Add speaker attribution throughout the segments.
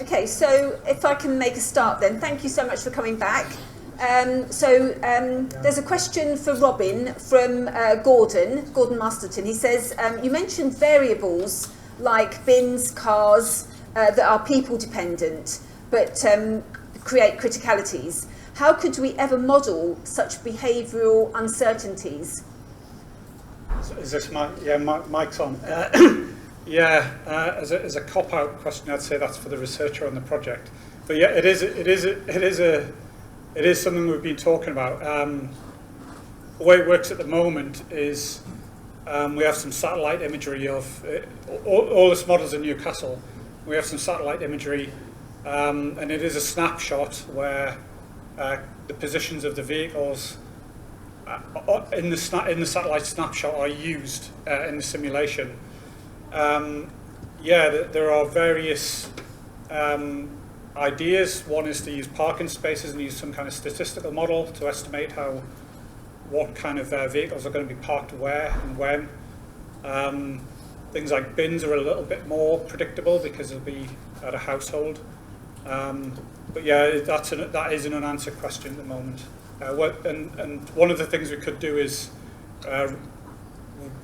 Speaker 1: Okay, so if I can make a start then, thank you so much for coming back. There's a question for Robin from Gordon Masterton. He says, you mentioned variables like bins, cars, that are people dependent, but create criticalities. How could we ever model such behavioural uncertainties?
Speaker 2: So is this mic's on? As a cop-out question, I'd say that's for the researcher on the project. But yeah, it is something we've been talking about. The way it works at the moment is we have some satellite imagery of all this models in Newcastle. We have some satellite imagery, and it is a snapshot where the positions of the vehicles in the satellite snapshot are used in the simulation. There are various ideas. One is to use parking spaces and use some kind of statistical model to estimate what kind of vehicles are going to be parked where and when. Things like bins are a little bit more predictable because they'll be at a household. But yeah, that is an unanswered question at the moment. And one of the things we could do is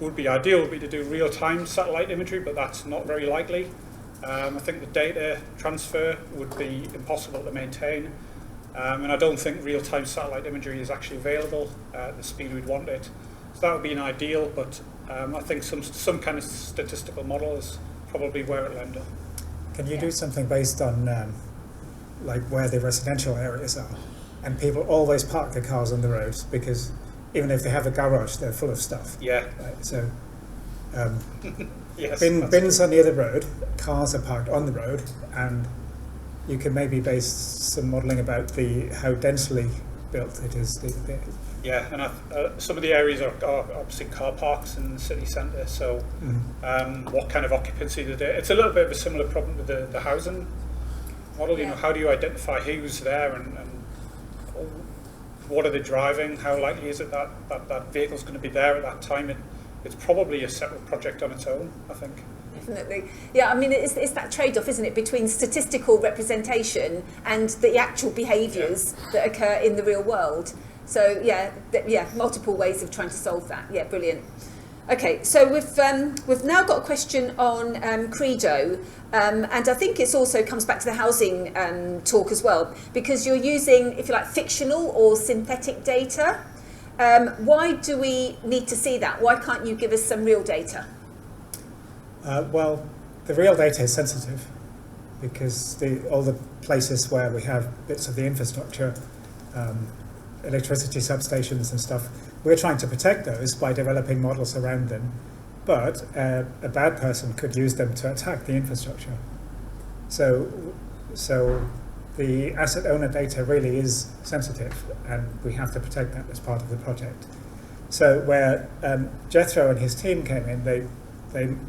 Speaker 2: would be to do real-time satellite imagery, but that's not very likely. I think the data transfer would be impossible to maintain, and I don't think real-time satellite imagery is actually available at the speed we'd want it. So that would be an ideal, but I think some kind of statistical model is probably where it'll end up.
Speaker 3: Can you do something based on like where the residential areas are, and people always park their cars on the roads because even if they have a garage, they're full of stuff.
Speaker 2: Yeah.
Speaker 3: Right? So
Speaker 2: yes,
Speaker 3: bins are near the road, cars are parked on the road, and you can maybe base some modelling about how densely built it is.
Speaker 2: Yeah, and some of the areas are obviously car parks in the city centre, so what kind of occupancy did it? It's a little bit of a similar problem with the housing model. You know, how do you identify who's there and what are they driving? How likely is it that vehicle's going to be there at that time? It's probably a separate project on its own, I think.
Speaker 1: Definitely. Yeah, I mean, it's that trade-off, isn't it, between statistical representation and the actual behaviours that occur in the real world. So, multiple ways of trying to solve that. Yeah, brilliant. Okay, so we've now got a question on Credo, and I think it also comes back to the housing talk as well, because you're using, if you like, fictional or synthetic data. Why do we need to see that? Why can't you give us some real data?
Speaker 3: Well, the real data is sensitive because all the places where we have bits of the infrastructure, electricity substations and stuff, we're trying to protect those by developing models around them, but a bad person could use them to attack the infrastructure. So the asset owner data really is sensitive, and we have to protect that as part of the project. So where Jethro and his team came in, they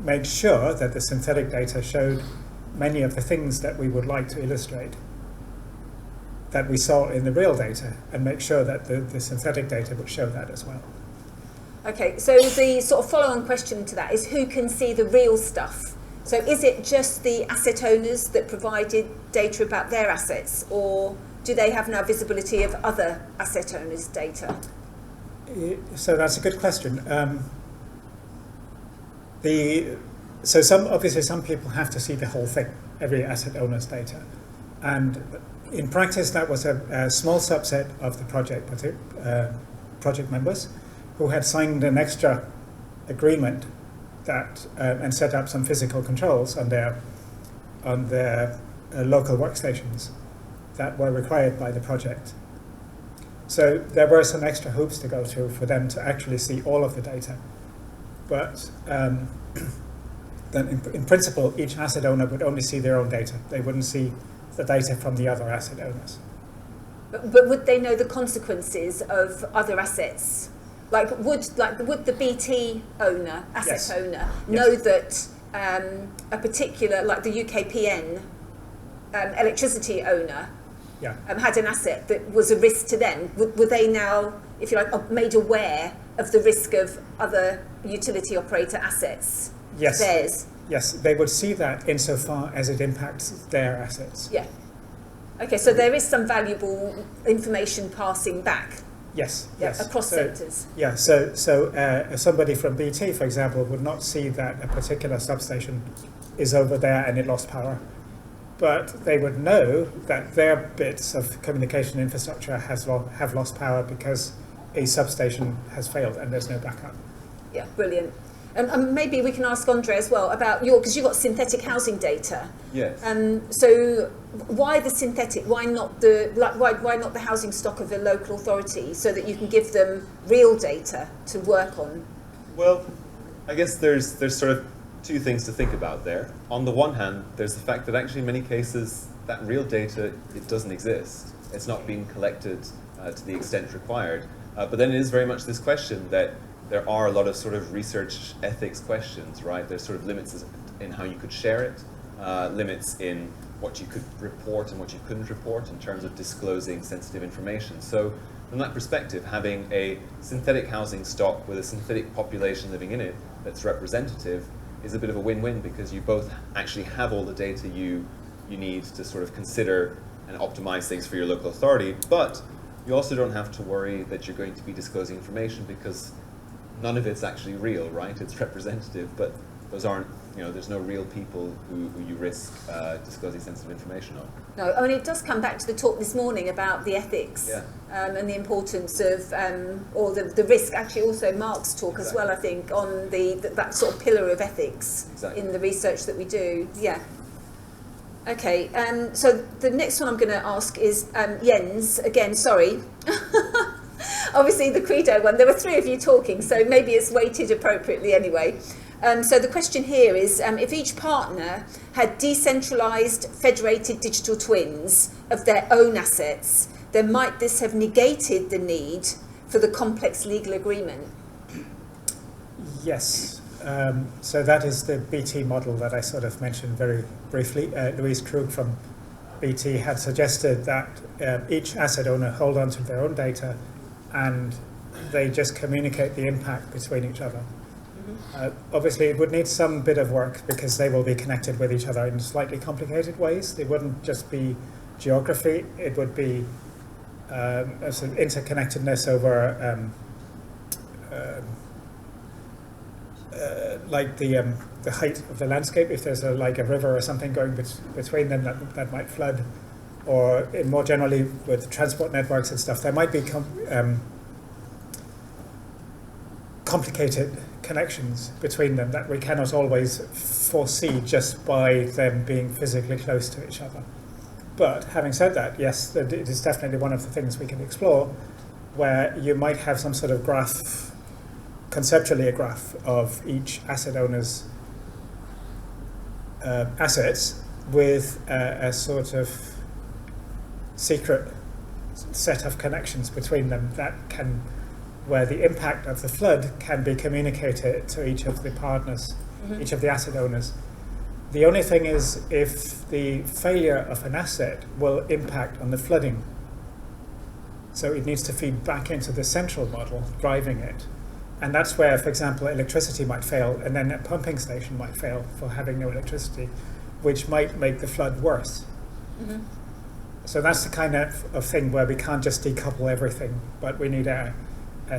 Speaker 3: made sure that the synthetic data showed many of the things that we would like to illustrate that we saw in the real data, and make sure that the synthetic data would show that as well.
Speaker 1: Okay, so the sort of follow-on question to that is who can see the real stuff? So is it just the asset owners that provided data about their assets, or do they have now visibility of other asset owners' data?
Speaker 3: So that's a good question. Some people have to see the whole thing, every asset owner's data, and in practice that was a small subset of the project members who had signed an extra agreement that and set up some physical controls on their local workstations that were required by the project. So there were some extra hoops to go through for them to actually see all of the data. But then in principle, each asset owner would only see their own data. They wouldn't see the data from the other asset owners.
Speaker 1: But would they know the consequences of other assets? Would the BT owner, asset owner, know that a particular, like the UKPN electricity owner had an asset that was a risk to them? Were they now, if you like, made aware of the risk of other utility operator assets?
Speaker 3: Yes.
Speaker 1: Theirs?
Speaker 3: Yes, they would see that insofar as it impacts their assets.
Speaker 1: Yeah. Okay, so there is some valuable information passing back.
Speaker 3: Yes,
Speaker 1: Yeah,
Speaker 3: yes.
Speaker 1: across sectors.
Speaker 3: Yeah, so somebody from BT, for example, would not see that a particular substation is over there and it lost power. But they would know that their bits of communication infrastructure have lost power because a substation has failed and there's no backup.
Speaker 1: Yeah, brilliant. And maybe we can ask André as well about because you've got synthetic housing data.
Speaker 4: Yes.
Speaker 1: So why the synthetic? Why not the housing stock of a local authority so that you can give them real data to work on?
Speaker 4: Well, I guess there's sort of two things to think about there. On the one hand, there's the fact that actually in many cases that real data, it doesn't exist. It's not being collected to the extent required. But then it is very much this question that there are a lot of sort of research ethics questions, right? There's sort of limits in how you could share it, limits in what you could report and what you couldn't report in terms of disclosing sensitive information. So from that perspective, having a synthetic housing stock with a synthetic population living in it that's representative is a bit of a win-win because you both actually have all the data you need to sort of consider and optimize things for your local authority, but you also don't have to worry that you're going to be disclosing information because none of it's actually real, right? It's representative, but those aren't, there's no real people who you risk disclosing sensitive information on.
Speaker 1: No, I mean, it does come back to the talk this morning about the ethics and the importance of, or the risk, actually also Mark's talk as well, I think, on that sort of pillar of ethics in the research that we do. Yeah. Okay, so the next one I'm going to ask is Jens, again, sorry. Obviously the Credo one, there were three of you talking, so maybe it's weighted appropriately anyway. So the question here is, if each partner had decentralised federated digital twins of their own assets, then might this have negated the need for the complex legal agreement?
Speaker 3: Yes. So that is the BT model that I sort of mentioned very briefly. Louise Krug from BT had suggested that each asset owner hold on to their own data and they just communicate the impact between each other. Obviously, it would need some bit of work because they will be connected with each other in slightly complicated ways. It wouldn't just be geography, it would be sort of interconnectedness over like the height of the landscape. If there's like a river or something going between them, that might flood. Or more generally with transport networks and stuff, there might be complicated connections between them that we cannot always foresee just by them being physically close to each other. But having said that, yes, it is definitely one of the things we can explore, where you might have some sort of graph, conceptually a graph of each asset owner's assets with a sort of secret set of connections between them where the impact of the flood can be communicated to each of the partners, each of the asset owners. The only thing is if the failure of an asset will impact on the flooding. So it needs to feed back into the central model driving it. And that's where, for example, electricity might fail and then a pumping station might fail for having no electricity, which might make the flood worse. So that's the kind of thing where we can't just decouple everything, but we need a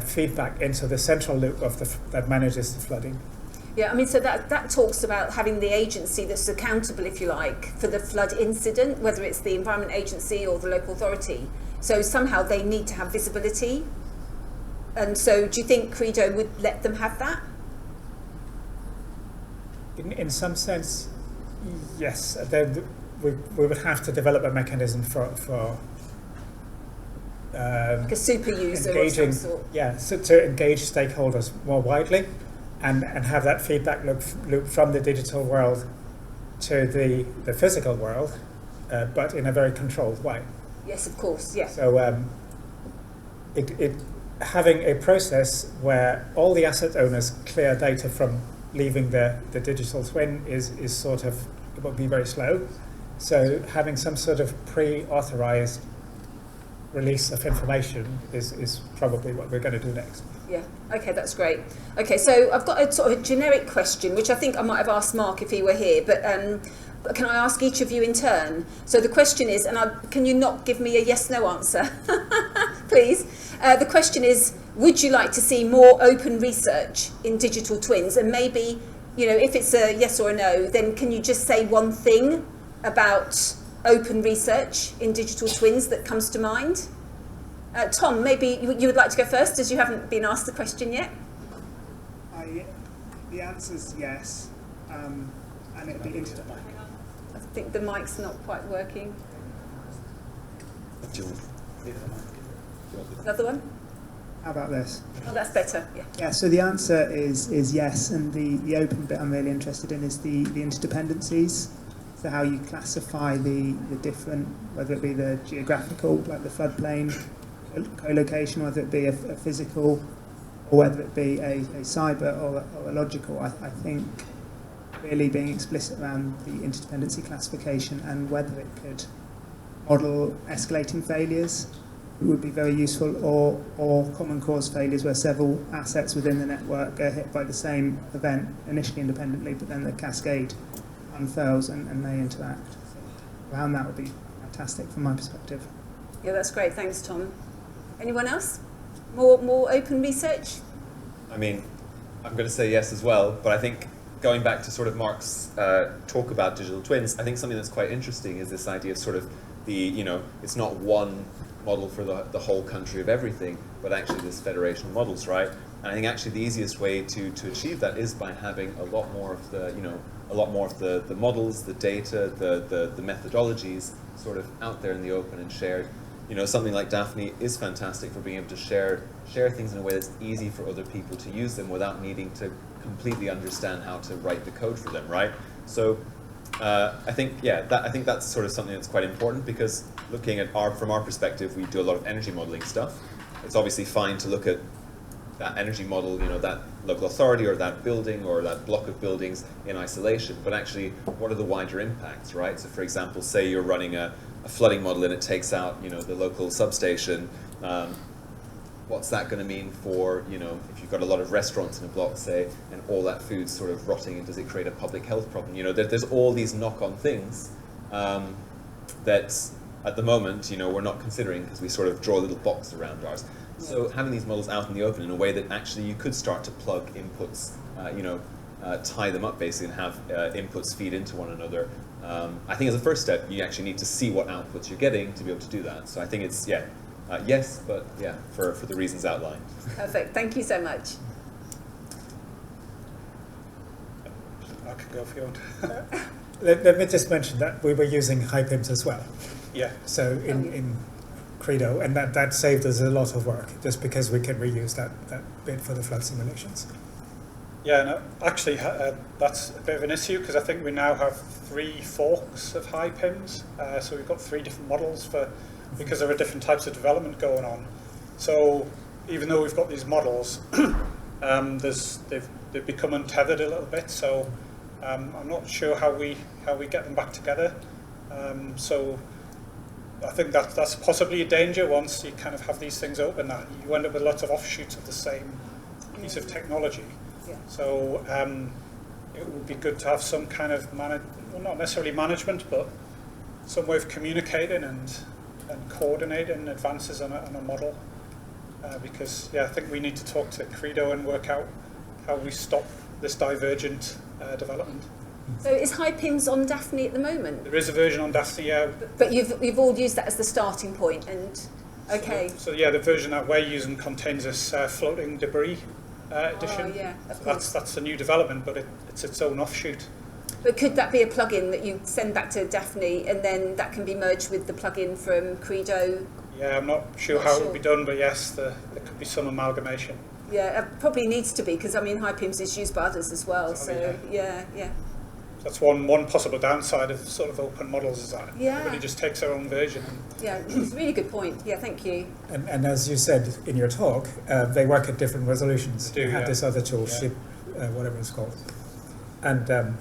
Speaker 3: feedback into the central loop that manages the flooding.
Speaker 1: Yeah, I mean, so that talks about having the agency that's accountable, if you like, for the flood incident, whether it's the Environment Agency or the local authority. So somehow they need to have visibility. And so do you think Credo would let them have that?
Speaker 3: In some sense, yes. We would have to develop a mechanism for
Speaker 1: like a super user
Speaker 3: engaging,
Speaker 1: of some sort.
Speaker 3: Yeah, so to engage stakeholders more widely and have that feedback loop from the digital world to the physical world, but in a very controlled way.
Speaker 1: Yes, of course, yeah.
Speaker 3: So having a process where all the asset owners clear data from leaving the digital twin is sort of, it will be very slow. So having some sort of pre-authorized release of information is probably what we're going to do next.
Speaker 1: Yeah, okay, that's great. Okay, so I've got a sort of a generic question, which I think I might have asked Mark if he were here, but can I ask each of you in turn? So the question is, and can you not give me a yes-no answer, please? The question is, would you like to see more open research in digital twins? And maybe, you know, if it's a yes or a no, then can you just say one thing about open research in digital twins that comes to mind? Tom, maybe you would like to go first, as you haven't been asked the question yet.
Speaker 5: The answer's yes, and it'd be interesting.
Speaker 1: I think the mic's not quite working. Another one?
Speaker 5: How about this?
Speaker 1: Oh, that's better. Yeah.
Speaker 5: Yeah. So the answer is yes, and the open bit I'm really interested in is the interdependencies. So how you classify the different, whether it be the geographical, like the floodplain co-location, whether it be a physical, or whether it be a cyber or a logical. I think really being explicit around the interdependency classification and whether it could model escalating failures would be very useful, or common cause failures where several assets within the network are hit by the same event, initially independently, but then the cascade unfurls and may interact. So around that would be fantastic from my perspective.
Speaker 1: Yeah, that's great. Thanks, Tom. Anyone else? More open research?
Speaker 4: I mean, I'm going to say yes as well, but I think going back to sort of Mark's talk about digital twins, I think something that's quite interesting is this idea of sort of the, you know, it's not one model for the whole country of everything, but actually this federational models, right? And I think actually the easiest way to achieve that is by having a lot more of the, you know, a lot more of the models, the data, the methodologies sort of out there in the open and shared. You know, something like DAFNI is fantastic for being able to share things in a way that's easy for other people to use them without needing to completely understand how to write the code for them, right? So I think, yeah, I think that's sort of something that's quite important, because looking at from our perspective, we do a lot of energy modeling stuff. It's obviously fine to look at that energy model, you know, that local authority or that building or that block of buildings in isolation, but actually what are the wider impacts, right? So for example, say you're running a flooding model and it takes out, you know, the local substation, what's that going to mean for, you know, if you've got a lot of restaurants in a block, say, and all that food's sort of rotting, and does it create a public health problem? You know, there's all these knock-on things that at the moment, you know, we're not considering because we sort of draw a little box around ours. So having these models out in the open in a way that actually you could start to plug inputs, you know, tie them up basically and have inputs feed into one another. I think as a first step, you actually need to see what outputs you're getting to be able to do that. So I think it's, yeah, yes, but yeah, for the reasons outlined.
Speaker 1: Perfect. Thank you so much.
Speaker 2: I could go if you want.
Speaker 3: Let me just mention that we were using HiPIMS as well.
Speaker 2: Yeah.
Speaker 3: So in Credo, and that saved us a lot of work, just because we can reuse that bit for the flood simulations.
Speaker 2: Yeah, no, actually, that's a bit of an issue, because I think we now have 3 forks of HiPIMS. So we've got 3 different models because there are different types of development going on. So even though we've got these models, they've become untethered a little bit. So I'm not sure how we get them back together. So I think that's possibly a danger once you kind of have these things open, that you end up with lots of offshoots of the same piece of technology.
Speaker 1: Yeah.
Speaker 2: So it would be good to have some kind of not necessarily management, but some way of communicating and coordinating advances on a model. Because yeah, I think we need to talk to Credo and work out how we stop this divergent development.
Speaker 1: So is HiPIMS on DAFNI at the moment?
Speaker 2: There is a version on DAFNI, yeah.
Speaker 1: But you've all used that as the starting point, and okay.
Speaker 2: So yeah, the version that we're using contains this floating debris edition.
Speaker 1: Oh yeah, of
Speaker 2: So
Speaker 1: course.
Speaker 2: that's a new development, but it's its own offshoot.
Speaker 1: But could that be a plugin that you send back to DAFNI, and then that can be merged with the plugin from Credo?
Speaker 2: Yeah, I'm not sure how it would be done, but yes, there could be some amalgamation.
Speaker 1: Yeah, it probably needs to be, because I mean HiPIMS is used by others as well. So yeah.
Speaker 2: That's one possible downside of sort of open models, is that everybody just takes their own version.
Speaker 1: Yeah, it's a really good point. Yeah, thank you.
Speaker 3: And as you said in your talk, they work at different resolutions.
Speaker 2: They do,
Speaker 3: You have
Speaker 2: yeah.
Speaker 3: this other tool, SHIP, whatever it's called. And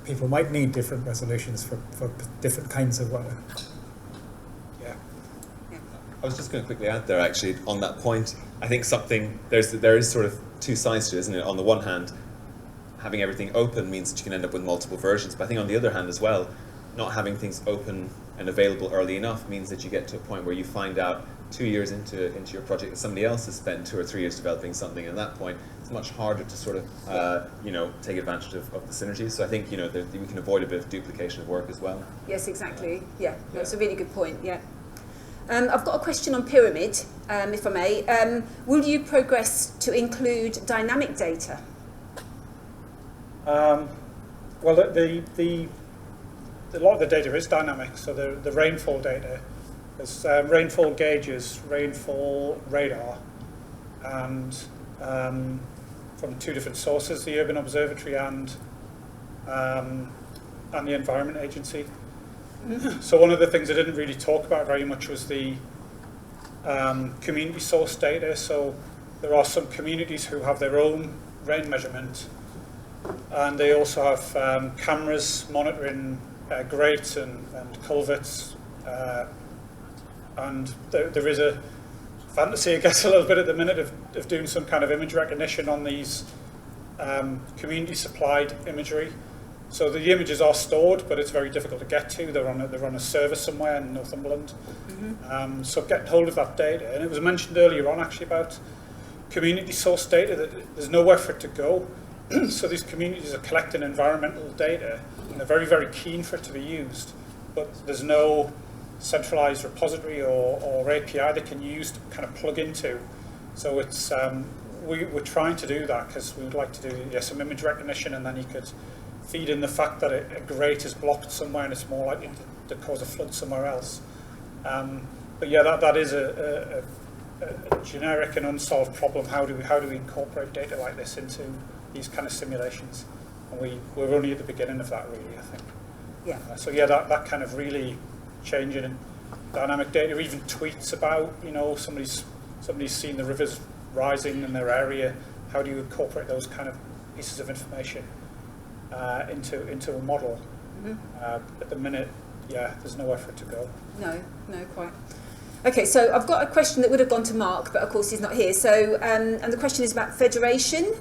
Speaker 3: people might need different resolutions for different kinds of weather.
Speaker 2: Yeah.
Speaker 4: I was just going to quickly add there, actually, on that point. I think there is sort of two sides to it, isn't it? On the one hand, having everything open means that you can end up with multiple versions, but I think on the other hand as well, not having things open and available early enough means that you get to a point where you find out 2 years into your project that somebody else has spent 2 or 3 years developing something, and at that point it's much harder to sort of take advantage of the synergies. So I think we can avoid a bit of duplication of work as well.
Speaker 1: Yes, exactly. Yeah, that's a really good point. Yeah. I've got a question on Pyramid, if I may. Will you progress to include dynamic data?
Speaker 2: Well, a lot of the data is dynamic. So the rainfall data, there's rainfall gauges, rainfall radar, and from 2 different sources: the Urban Observatory and the Environment Agency. So one of the things I didn't really talk about very much was the community source data. So there are some communities who have their own rain measurement, and they also have cameras monitoring grates and culverts. And there is a fantasy, I guess, a little bit at the minute of doing some kind of image recognition on these community-supplied imagery. So the images are stored, but it's very difficult to get to. They're on a server somewhere in Northumberland. Mm-hmm. So getting hold of that data, and it was mentioned earlier on actually about community source data, that there's nowhere for it to go. So these communities are collecting environmental data, and they're very, very keen for it to be used, but there's no centralized repository or API they can use to kind of plug into. So it's we're trying to do that because we would like to do some image recognition, and then you could feed in the fact that a grate is blocked somewhere and it's more likely to cause a flood somewhere else. But yeah, that is a generic and unsolved problem. How do we incorporate data like this into these kind of simulations? And we're only at the beginning of that, really, I think.
Speaker 1: Yeah.
Speaker 2: So yeah, that kind of really changing in dynamic data, even tweets about somebody's seen the rivers rising in their area. How do you incorporate those kind of pieces of information into a model? Mm-hmm. At the minute, there's nowhere for it to go. No,
Speaker 1: quite. Okay, so I've got a question that would have gone to Mark, but of course he's not here. So, and the question is about federation.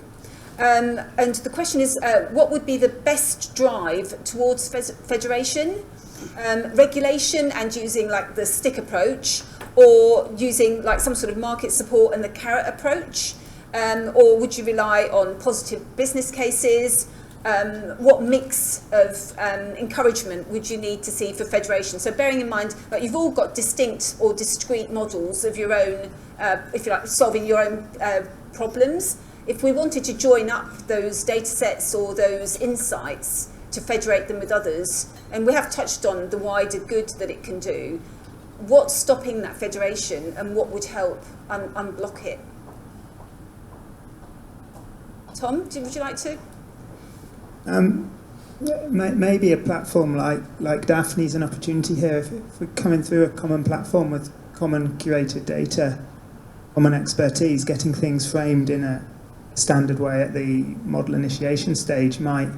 Speaker 1: And the question is, what would be the best drive towards federation? Regulation and using like the stick approach, or using like some sort of market support and the carrot approach? Or would you rely on positive business cases? What mix of encouragement would you need to see for federation? So bearing in mind that you've all got distinct or discrete models of your own, if you like, solving your own problems. If we wanted to join up those data sets or those insights to federate them with others, and we have touched on the wider good that it can do, what's stopping that federation and what would help unblock it? Tom, would you like to?
Speaker 5: Maybe a platform like DAFNI is an opportunity here. If we're coming through a common platform with common curated data, common expertise, getting things framed in a standard way at the model initiation stage might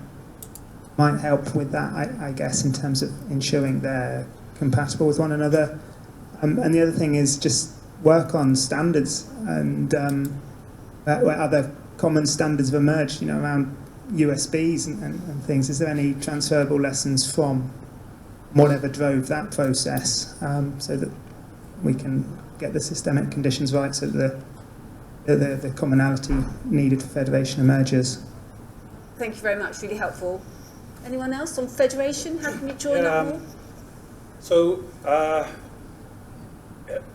Speaker 5: help with that, I guess, in terms of ensuring they're compatible with one another. And the other thing is just work on standards, and where other common standards have emerged, around USBs and things. Is there any transferable lessons from whatever drove that process, so that we can get the systemic conditions right, so that the commonality needed for federation emerges?
Speaker 1: Thank you very much, really helpful. Anyone else on federation? How can you join up more?
Speaker 2: So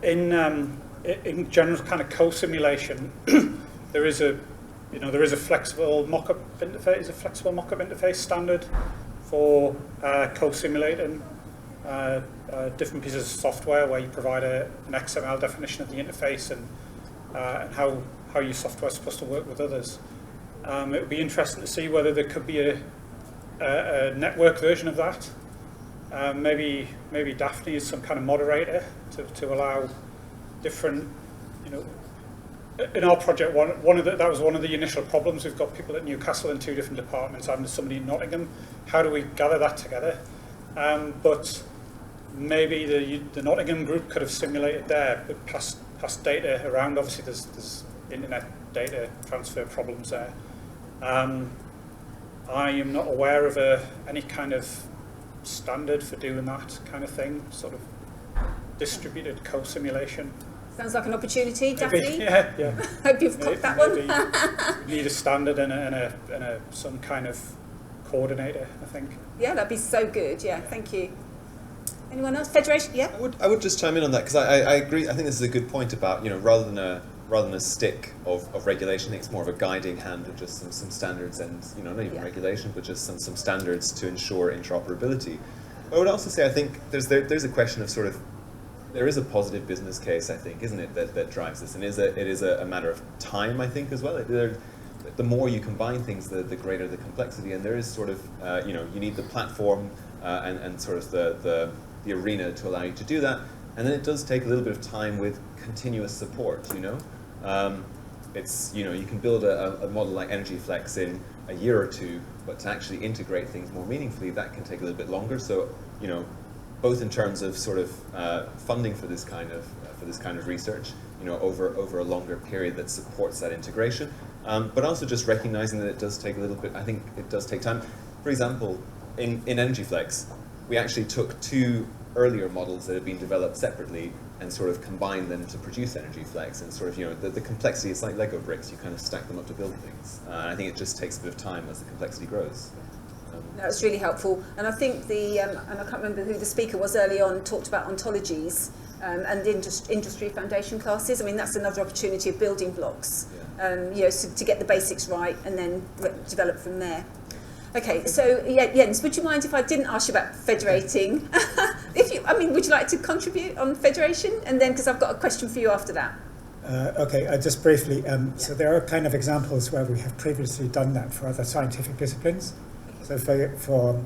Speaker 2: in general kind of co-simulation, there is a flexible mock-up interface standard for co-simulating different pieces of software, where you provide an XML definition of the interface and how your software is supposed to work with others. It would be interesting to see whether there could be a network version of that. Maybe DAFNI is some kind of moderator to allow different, in our project, that was one of the initial problems. We've got people at Newcastle in 2 different departments and somebody in Nottingham. How do we gather that together? But maybe the Nottingham group could have simulated there, but pass data around. Obviously, there's internet data transfer problems there. I am not aware of any kind of standard for doing that kind of thing, sort of distributed co-simulation.
Speaker 1: Sounds like an opportunity,
Speaker 2: Maybe,
Speaker 1: Daphne.
Speaker 2: yeah.
Speaker 1: Hope you've caught that one.
Speaker 2: We need a standard and some kind of coordinator, I think.
Speaker 1: Yeah, that'd be so good. Yeah, thank you. Anyone else? Federation? Yeah.
Speaker 4: I would just chime in on that because I agree. I think this is a good point about, rather than a stick of regulation, I think it's more of a guiding hand of just some standards and not even regulation, but just some standards to ensure interoperability. I would also say I think there's a question of sort of, there is a positive business case, I think, isn't it, that drives this, and it is a matter of time, I think, as well. The more you combine things, the greater the complexity, and there is sort of you need the platform and sort of the arena to allow you to do that, and then it does take a little bit of time with continuous support. It's you can build a model like Energy Flex in a year or two, but to actually integrate things more meaningfully, that can take a little bit longer. So both in terms of sort of funding for this kind of research, over a longer period that supports that integration, but also just recognizing that it does take a little bit. I think it does take time. For example, in Energy Flex, we actually took two earlier models that had been developed separately and sort of combined them to produce Energy Flex, and sort of the complexity. It's like Lego bricks; you kind of stack them up to build things. And I think it just takes a bit of time as the complexity grows.
Speaker 1: That's really helpful, and I think and I can't remember who the speaker was early on, talked about ontologies and industry foundation classes. I mean, that's another opportunity of building blocks, so to get the basics right and then develop from there. Okay, so Jens, would you mind if I didn't ask you about federating? Would you like to contribute on federation, and then because I've got a question for you after that.
Speaker 3: Okay, just briefly. So there are kind of examples where we have previously done that for other scientific disciplines. So for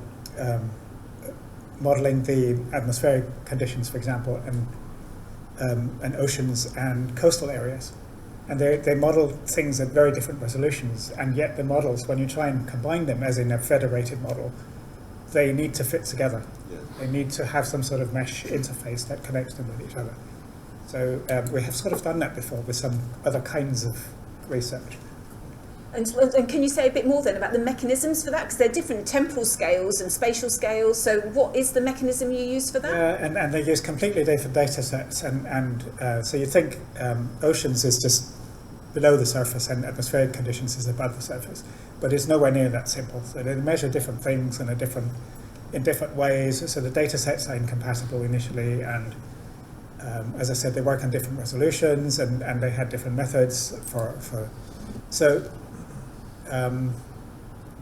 Speaker 3: modelling the atmospheric conditions, for example, and oceans and coastal areas. And they model things at very different resolutions, and yet the models, when you try and combine them, as in a federated model, they need to fit together. Yeah. They need to have some sort of mesh interface that connects them with each other. So we have sort of done that before with some other kinds of research.
Speaker 1: And can you say a bit more then about the mechanisms for that? Because they're different temporal scales and spatial scales. So what is the mechanism you use for that?
Speaker 3: Yeah, and they use completely different data sets. And so you think oceans is just below the surface and atmospheric conditions is above the surface. But it's nowhere near that simple. So they measure different things in different ways. So the data sets are incompatible initially. And as I said, they work on different resolutions and they had different methods for so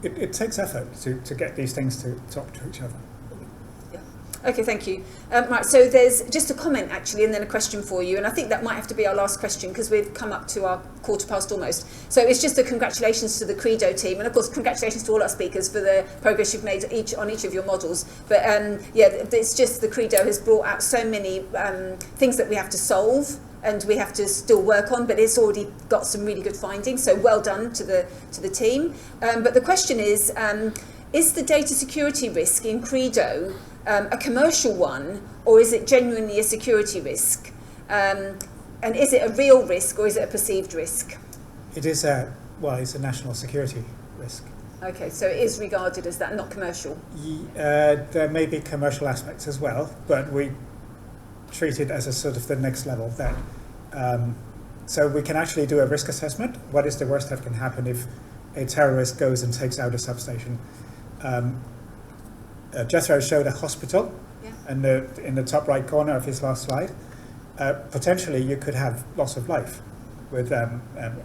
Speaker 3: it takes effort to get these things to talk to each other.
Speaker 1: Yeah. Okay, thank you. Right, so there's just a comment actually, and then a question for you, and I think that might have to be our last question because we've come up to our 1:15 almost. So it's just a congratulations to the Credo team, and of course congratulations to all our speakers for the progress you've made on each of your models. But it's just the Credo has brought out so many things that we have to solve and we have to still work on, but it's already got some really good findings, so well done to the team. But the question is the data security risk in Credo a commercial one, or is it genuinely a security risk? And is it a real risk, or is it a perceived risk?
Speaker 3: It is it's a national security risk.
Speaker 1: Okay, so it is regarded as that, not commercial?
Speaker 3: There may be commercial aspects as well, but we treat it as a sort of the next level then. So we can actually do a risk assessment. What is the worst that can happen if a terrorist goes and takes out a substation? Jethro showed a hospital in the top right corner of his last slide. Potentially you could have loss of life with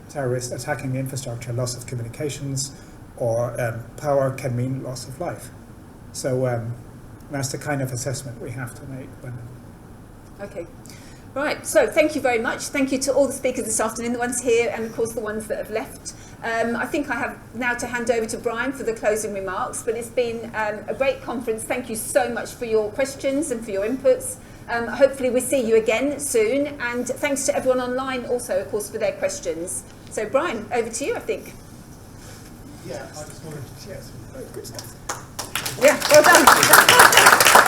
Speaker 3: terrorists attacking the infrastructure, loss of communications, or power can mean loss of life. So that's the kind of assessment we have to make.
Speaker 1: Okay. Right, so thank you very much. Thank you to all the speakers this afternoon, the ones here and of course the ones that have left. I think I have now to hand over to Brian for the closing remarks, but it's been a great conference. Thank you so much for your questions and for your inputs. Hopefully we'll see you again soon, and thanks to everyone online also, of course, for their questions. So Brian, over to you, I think.
Speaker 3: Yeah, I just wanted to share some very good stuff.
Speaker 1: Yeah, well done.